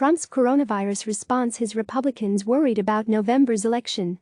Trump's coronavirus response has Republicans worried about November's election.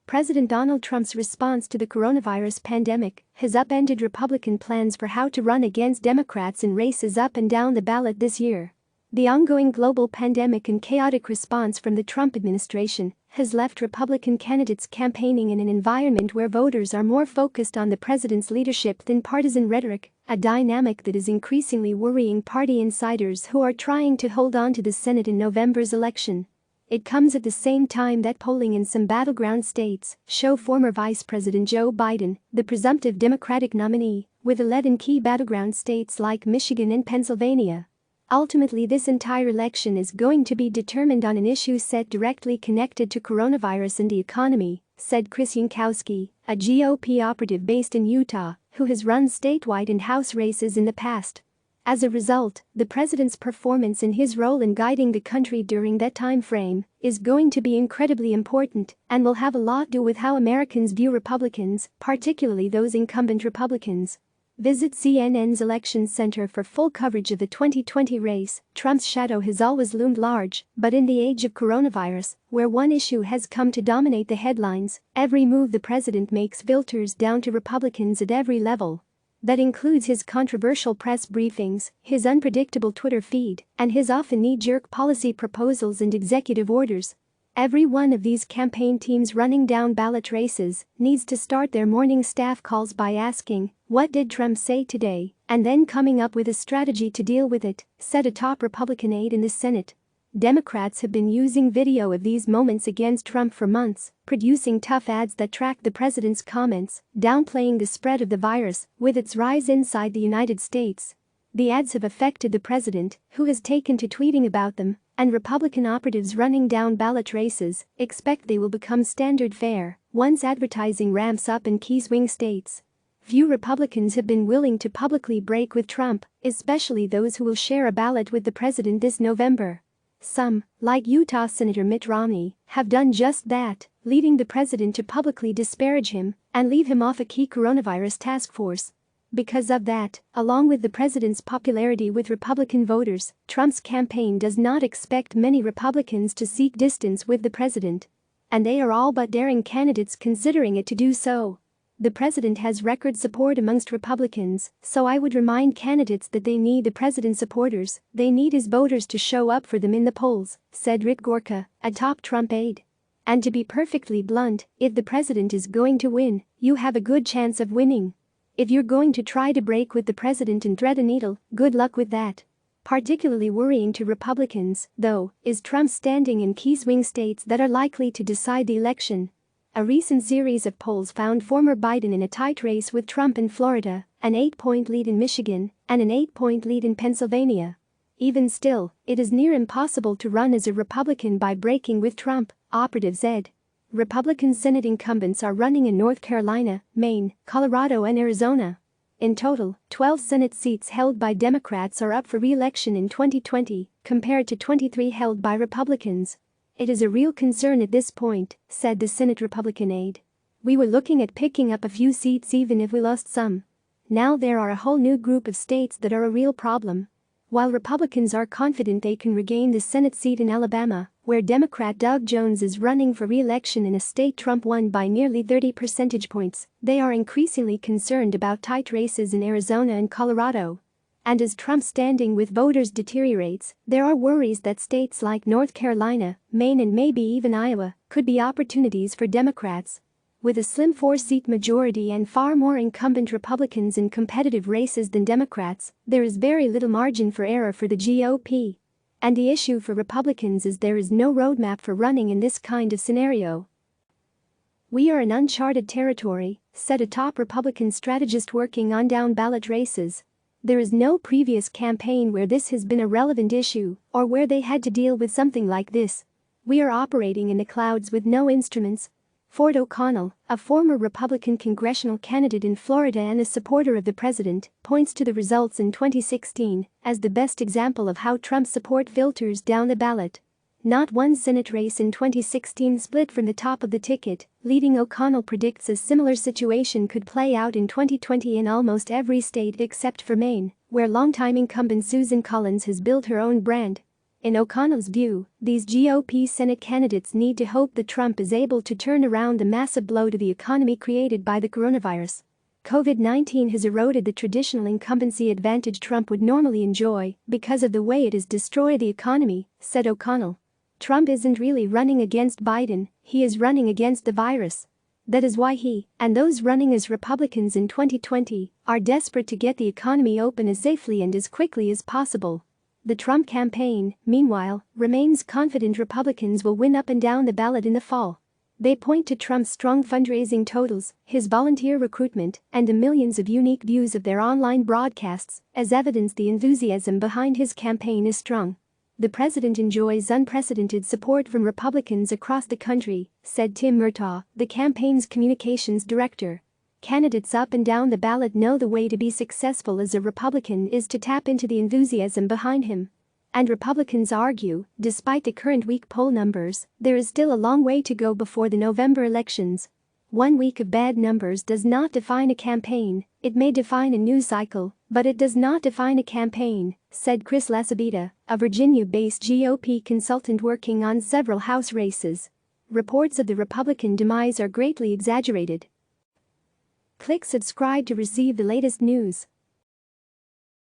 President Donald Trump's response to the coronavirus pandemic has upended Republican plans for how to run against Democrats in races up and down the ballot this year. The ongoing global pandemic and chaotic response from the Trump administration has left Republican candidates campaigning in an environment where voters are more focused on the president's leadership than partisan rhetoric, a dynamic that is increasingly worrying party insiders who are trying to hold on to the Senate in November's election. It comes at the same time that polling in some battleground states show former Vice President Joe Biden, the presumptive Democratic nominee, with a lead in key battleground states like Michigan and Pennsylvania. Ultimately, this entire election is going to be determined on an issue set directly connected to coronavirus and the economy, said Chris Jankowski, a GOP operative based in Utah, who has run statewide and House races in the past. As a result, the president's performance in his role in guiding the country during that time frame is going to be incredibly important and will have a lot to do with how Americans view Republicans, particularly those incumbent Republicans. Visit CNN's Election Center for full coverage of the 2020 race. Trump's shadow has always loomed large, but in the age of coronavirus, where one issue has come to dominate the headlines, every move the president makes filters down to Republicans at every level. That includes his controversial press briefings, his unpredictable Twitter feed, and his often knee-jerk policy proposals and executive orders. Every one of these campaign teams running down ballot races needs to start their morning staff calls by asking, "What did Trump say today?" and then coming up with a strategy to deal with it, said a top Republican aide in the Senate. Democrats have been using video of these moments against Trump for months, producing tough ads that track the president's comments, downplaying the spread of the virus with its rise inside the United States. The ads have affected the president, who has taken to tweeting about them, and Republican operatives running down ballot races expect they will become standard fare once advertising ramps up in key swing states. Few Republicans have been willing to publicly break with Trump, especially those who will share a ballot with the president this November. Some, like Utah Senator Mitt Romney, have done just that, leading the president to publicly disparage him and leave him off a key coronavirus task force. Because of that, along with the president's popularity with Republican voters, Trump's campaign does not expect many Republicans to seek distance with the president. And they are all but daring candidates considering it to do so. The president has record support amongst Republicans, so I would remind candidates that they need the president's supporters, they need his voters to show up for them in the polls, said Rick Gorka, a top Trump aide. And to be perfectly blunt, if the president is going to win, you have a good chance of winning. If you're going to try to break with the president and thread a needle, good luck with that. Particularly worrying to Republicans, though, is Trump's standing in key swing states that are likely to decide the election. A recent series of polls found former Biden in a tight race with Trump in Florida, an 8-point lead in Michigan, and an 8-point lead in Pennsylvania. Even still, it is near impossible to run as a Republican by breaking with Trump, operatives said. Republican Senate incumbents are running in North Carolina, Maine, Colorado and Arizona. In total, 12 Senate seats held by Democrats are up for re-election in 2020, compared to 23 held by Republicans. It is a real concern at this point, said the Senate Republican aide. We were looking at picking up a few seats even if we lost some. Now there are a whole new group of states that are a real problem. While Republicans are confident they can regain the Senate seat in Alabama, where Democrat Doug Jones is running for re-election in a state Trump won by nearly 30 percentage points, they are increasingly concerned about tight races in Arizona and Colorado. And as Trump's standing with voters deteriorates, there are worries that states like North Carolina, Maine and maybe even Iowa could be opportunities for Democrats. With a slim 4-seat majority and far more incumbent Republicans in competitive races than Democrats, there is very little margin for error for the GOP. And the issue for Republicans is there is no roadmap for running in this kind of scenario. We are in uncharted territory, said a top Republican strategist working on down-ballot races. There is no previous campaign where this has been a relevant issue or where they had to deal with something like this. We are operating in the clouds with no instruments. Ford O'Connell, a former Republican congressional candidate in Florida and a supporter of the president, points to the results in 2016 as the best example of how Trump's support filters down the ballot. Not one Senate race in 2016 split from the top of the ticket, leading O'Connell predicts a similar situation could play out in 2020 in almost every state except for Maine, where longtime incumbent Susan Collins has built her own brand. In O'Connell's view, these GOP Senate candidates need to hope that Trump is able to turn around the massive blow to the economy created by the coronavirus. COVID-19 has eroded the traditional incumbency advantage Trump would normally enjoy because of the way it has destroyed the economy, said O'Connell. Trump isn't really running against Biden, he is running against the virus. That is why he, and those running as Republicans in 2020, are desperate to get the economy open as safely and as quickly as possible. The Trump campaign, meanwhile, remains confident Republicans will win up and down the ballot in the fall. They point to Trump's strong fundraising totals, his volunteer recruitment, and the millions of unique views of their online broadcasts as evidence the enthusiasm behind his campaign is strong. The president enjoys unprecedented support from Republicans across the country, said Tim Murtaugh, the campaign's communications director. Candidates up and down the ballot know the way to be successful as a Republican is to tap into the enthusiasm behind him. And Republicans argue, despite the current weak poll numbers, there is still a long way to go before the November elections. 1 week of bad numbers does not define a campaign, it may define a news cycle, but it does not define a campaign, said Chris Jankowski, a Virginia-based GOP consultant working on several House races. Reports of the Republican demise are greatly exaggerated. Click subscribe to receive the latest news.